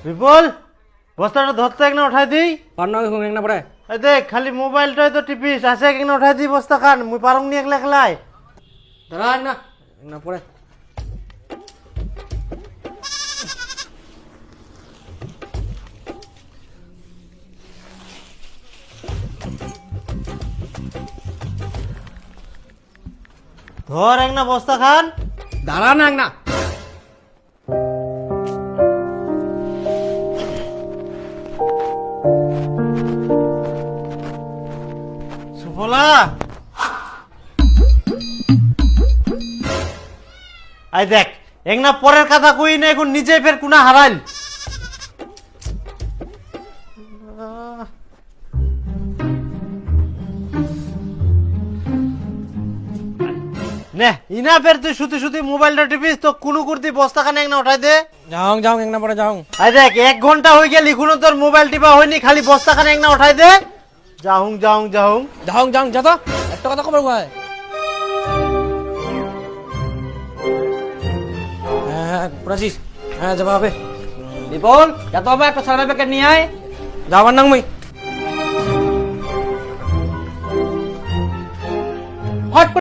বিপুল বস্তাটা ধরতে এক না উঠাই দিই পার না এক না পড়ে এই দেখ খালি মোবাইলটাই তো টিপিস আসে এক না উঠাই দিই বস্তা খান মুই পারং নি একলা একলাই দাঁড়া এক না পড়ে ধর এক না বস্তা খান দাঁড়া না এক না সুফলা আই দেখ এক না পরের কথা কই না এখন নিজে ফের কুনা হারাইল নে ইনা ফের তুই শুতে শুতে মোবাইলটা টিপিস তো কোনো করতে বস্তা খান এক না উঠাই দে যাও এক না পড়ে যাও আই দেখ 1 ঘন্টা হয়ে গেল এখনো তোর মোবাইল টিপা হয়নি খালি বস্তা খান এক না উঠাই দে যাহুং যা তো একটা কথা খবর কয় হ্যাঁ পুরাছিস হ্যাঁ যাবা হবে বিপুল যা তো হবে একটা সার্ভে প্যাকেট নিয়ে আয় যাবার নাং মুই হট